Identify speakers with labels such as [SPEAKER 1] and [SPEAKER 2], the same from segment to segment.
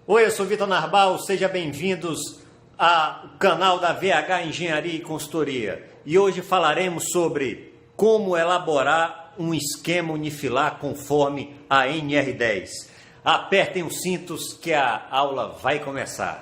[SPEAKER 1] Oi, eu sou Vitor Narbal, sejam bem-vindos ao canal da VH Engenharia e Consultoria. E hoje falaremos sobre como elaborar um esquema unifilar conforme a NR10. Apertem os cintos que a aula vai começar.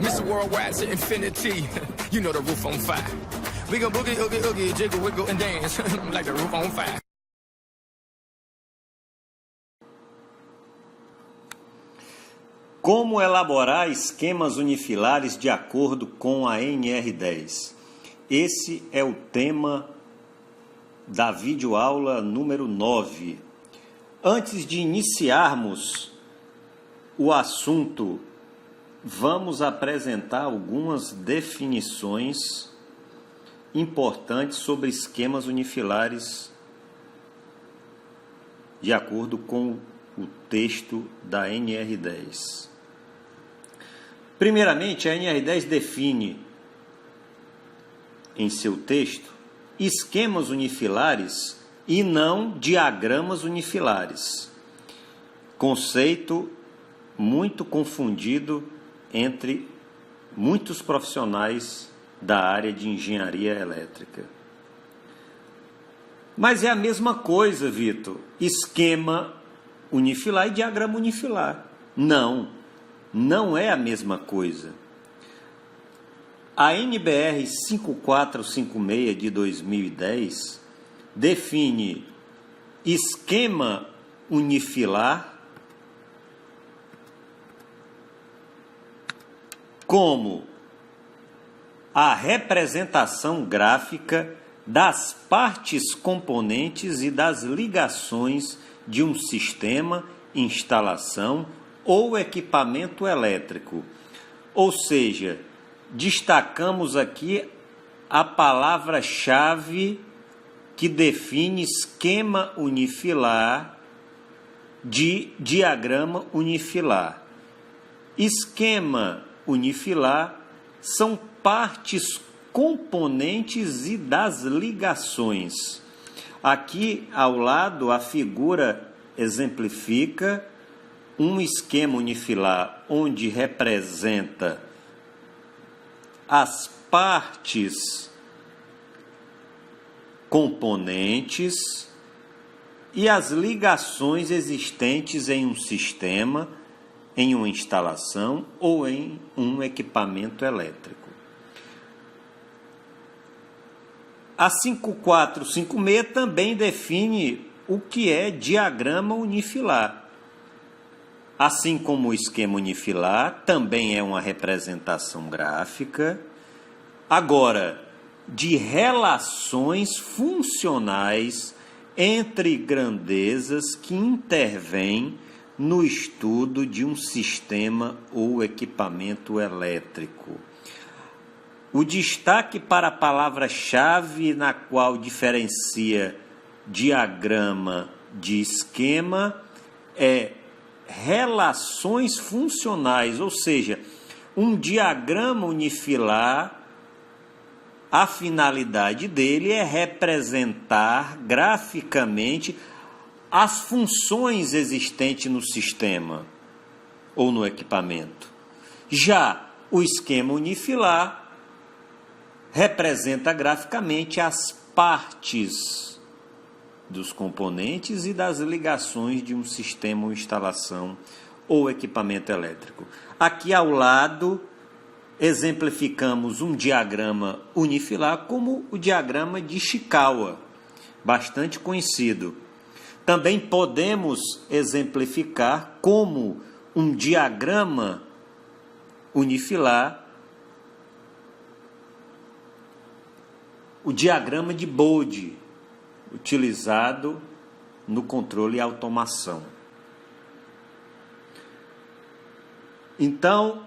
[SPEAKER 2] Mr. Worldwide to infinity, you know the roof on fire. We gon' boogie, oogie, oogie, jiggle, wiggle, and dance like the roof on fire.
[SPEAKER 1] Como elaborar esquemas unifilares de acordo com a NR10? Esse é o tema da videoaula número 9. Antes de iniciarmos o assunto, vamos apresentar algumas definições importantes sobre esquemas unifilares de acordo com o texto da NR10. Primeiramente, a NR10 define em seu texto esquemas unifilares e não diagramas unifilares. Conceito muito confundido entre muitos profissionais da área de engenharia elétrica. Mas é a mesma coisa, Vitor. Esquema unifilar e diagrama unifilar. Não é a mesma coisa. A NBR 5456 de 2010 define esquema unifilar como a representação gráfica das partes componentes e das ligações de um sistema, instalação ou equipamento elétrico. Ou seja, destacamos aqui a palavra-chave que define esquema unifilar de diagrama unifilar. Esquema unifilar são partes componentes e das ligações. Aqui ao lado a figura exemplifica um esquema unifilar onde representa as partes componentes e as ligações existentes em um sistema, em uma instalação ou em um equipamento elétrico. A 5456 também define o que é diagrama unifilar. Assim como o esquema unifilar também é uma representação gráfica, agora de relações funcionais entre grandezas que intervêm no estudo de um sistema ou equipamento elétrico. O destaque para a palavra-chave na qual diferencia diagrama de esquema é relações funcionais, ou seja, um diagrama unifilar, a finalidade dele é representar graficamente as funções existentes no sistema ou no equipamento. Já o esquema unifilar representa graficamente as partes dos componentes e das ligações de um sistema ou instalação ou equipamento elétrico. Aqui ao lado exemplificamos um diagrama unifilar como o diagrama de Ishikawa, bastante conhecido. Também podemos exemplificar como um diagrama unifilar o diagrama de Bode, utilizado no controle e automação. Então,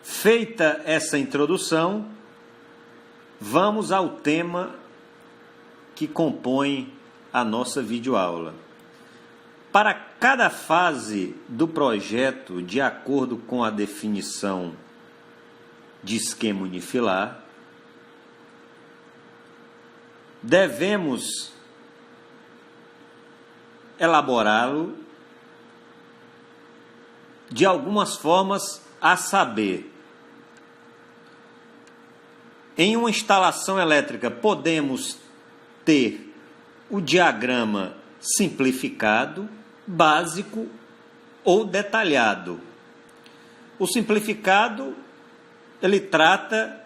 [SPEAKER 1] feita essa introdução, vamos ao tema que compõe a nossa videoaula. Para cada fase do projeto, de acordo com a definição de esquema unifilar, devemos elaborá-lo de algumas formas, a saber, em uma instalação elétrica podemos ter o diagrama simplificado, básico ou detalhado. O simplificado, ele trata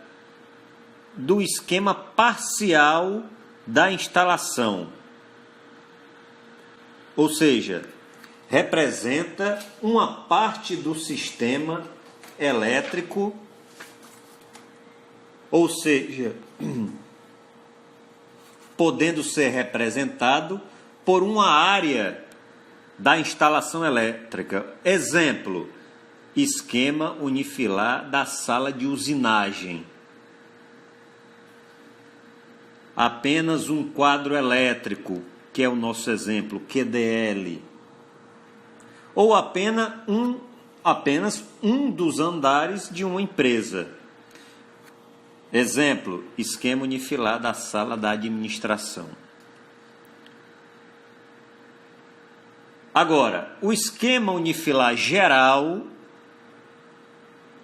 [SPEAKER 1] do esquema parcial da instalação, ou seja, representa uma parte do sistema elétrico, ou seja, podendo ser representado por uma área da instalação elétrica. Exemplo, esquema unifilar da sala de usinagem. Apenas um quadro elétrico, que é o nosso exemplo, QDL. Ou apenas um dos andares de uma empresa. Exemplo, esquema unifilar da sala da administração. Agora, o esquema unifilar geral,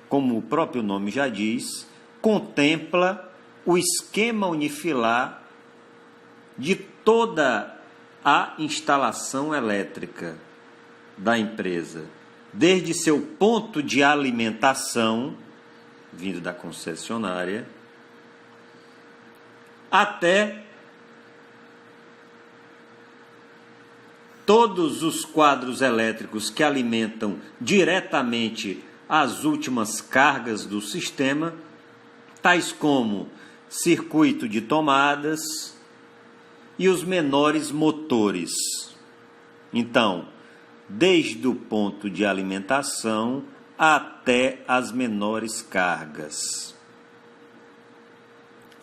[SPEAKER 1] como o próprio nome já diz, contempla o esquema unifilar de toda a instalação elétrica da empresa, desde seu ponto de alimentação, vindo da concessionária, até todos os quadros elétricos que alimentam diretamente as últimas cargas do sistema, tais como circuito de tomadas e os menores motores. Então, desde o ponto de alimentação até as menores cargas.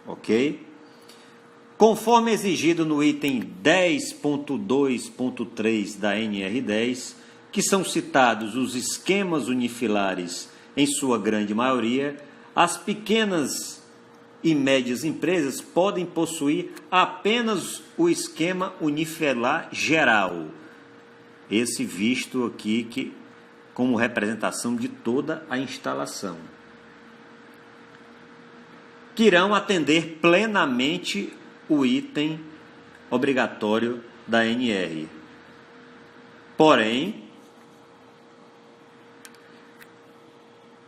[SPEAKER 1] Ok? Conforme exigido no item 10.2.3 da NR10, que são citados os esquemas unifilares em sua grande maioria, as pequenas e médias empresas podem possuir apenas o esquema unifilar geral, esse visto aqui como representação de toda a instalação, que irão atender plenamente o item obrigatório da NR. Porém,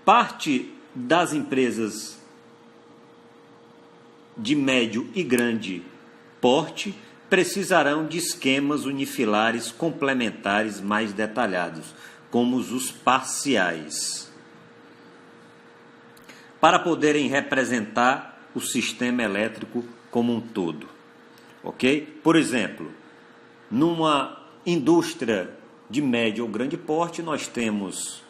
[SPEAKER 1] parte das empresas de médio e grande porte precisarão de esquemas unifilares complementares mais detalhados, como os parciais, para poderem representar o sistema elétrico como um todo. Ok? Por exemplo, numa indústria de médio ou grande porte, nós temos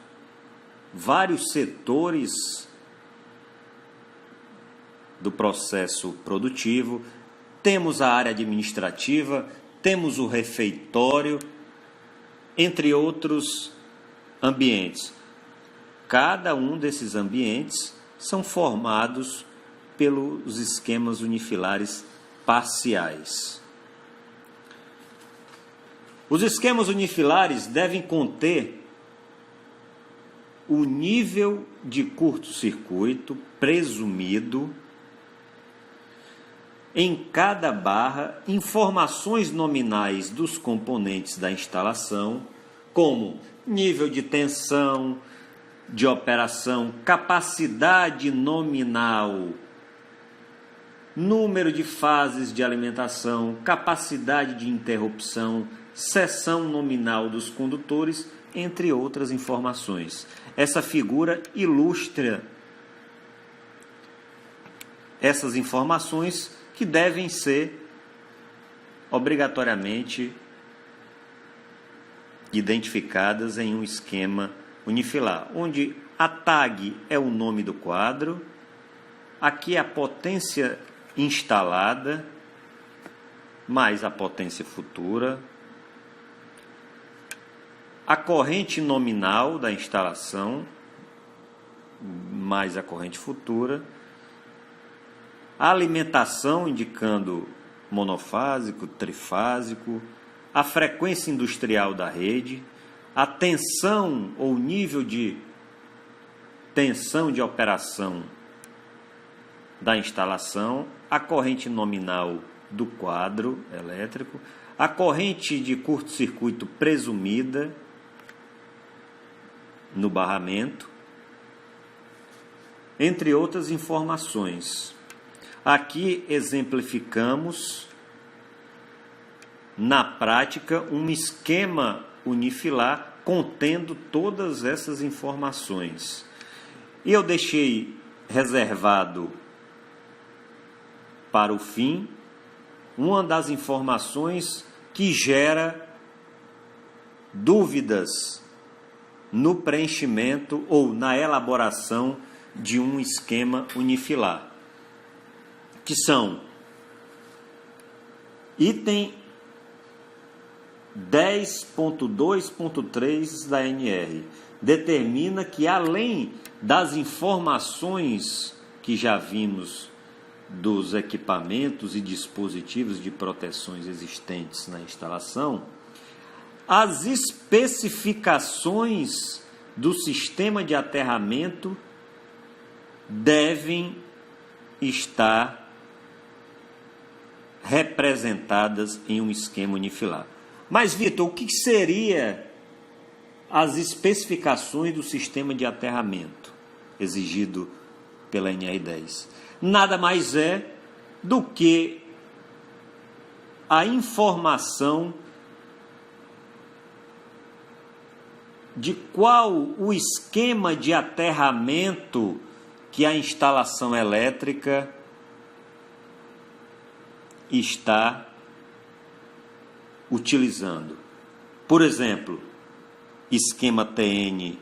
[SPEAKER 1] vários setores do processo produtivo, temos a área administrativa, temos o refeitório, entre outros ambientes. Cada um desses ambientes são formados pelos esquemas unifilares parciais. Os esquemas unifilares devem conter o nível de curto-circuito presumido em cada barra, informações nominais dos componentes da instalação, como nível de tensão, de operação, capacidade nominal, número de fases de alimentação, capacidade de interrupção, seção nominal dos condutores, entre outras informações. Essa figura ilustra essas informações que devem ser obrigatoriamente identificadas em um esquema unifilar, onde a tag é o nome do quadro, aqui é a potência instalada, mais a potência futura, a corrente nominal da instalação, mais a corrente futura, a alimentação indicando monofásico, trifásico, a frequência industrial da rede, a tensão ou nível de tensão de operação da instalação, a corrente nominal do quadro elétrico, a corrente de curto-circuito presumida no barramento, entre outras informações. Aqui exemplificamos na prática um esquema unifilar contendo todas essas informações. E eu deixei reservado para o fim uma das informações que gera dúvidas no preenchimento ou na elaboração de um esquema unifilar, que são item 10.2.3 da NR, determina que, além das informações que já vimos dos equipamentos e dispositivos de proteções existentes na instalação, as especificações do sistema de aterramento devem estar representadas em um esquema unifilar. Mas, Vitor, o que seria as especificações do sistema de aterramento exigido pela NR10? Nada mais é do que a informação de qual o esquema de aterramento que a instalação elétrica está utilizando. Por exemplo, esquema TN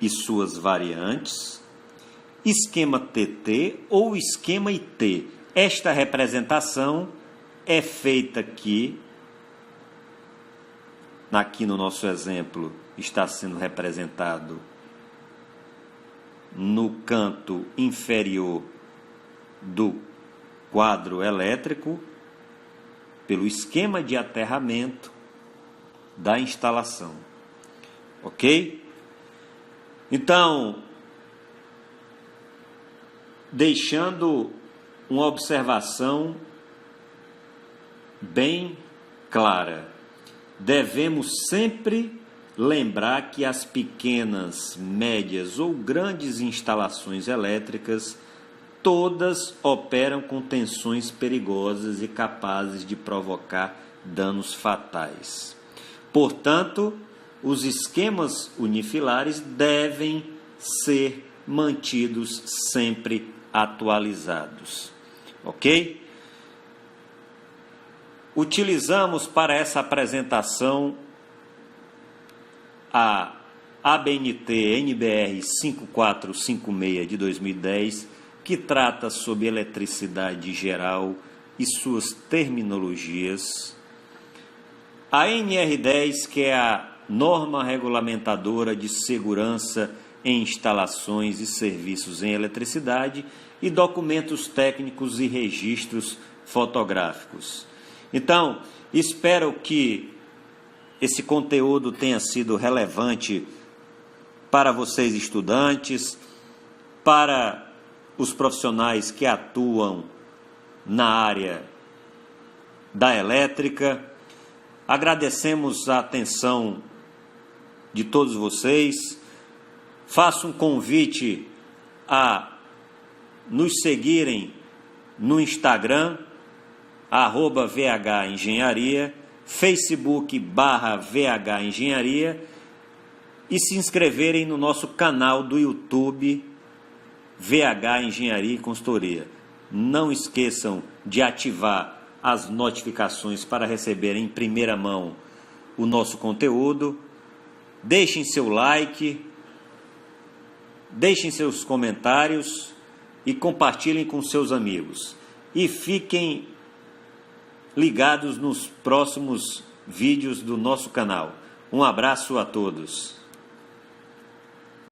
[SPEAKER 1] e suas variantes, esquema TT ou esquema IT. Esta representação é feita aqui no nosso exemplo, está sendo representado no canto inferior do quadro elétrico pelo esquema de aterramento da instalação. Ok? Então, deixando uma observação bem clara, devemos sempre lembrar que as pequenas, médias ou grandes instalações elétricas todas operam com tensões perigosas e capazes de provocar danos fatais. Portanto, os esquemas unifilares devem ser mantidos sempre atualizados. Ok? Utilizamos para essa apresentação a ABNT NBR 5456 de 2010, que trata sobre eletricidade geral e suas terminologias. A NR10, que é a norma regulamentadora de segurança em instalações e serviços em eletricidade, e documentos técnicos e registros fotográficos. Então, espero que esse conteúdo tenha sido relevante para vocês, estudantes, para os profissionais que atuam na área da elétrica. Agradecemos a atenção de todos vocês. Faço um convite a nos seguirem no Instagram, @VH Engenharia, Facebook /VH Engenharia, e se inscreverem no nosso canal do YouTube, VH Engenharia e Consultoria. Não esqueçam de ativar as notificações para receberem em primeira mão o nosso conteúdo. Deixem seu like, deixem seus comentários e compartilhem com seus amigos. E fiquem ligados nos próximos vídeos do nosso canal. Um abraço a todos.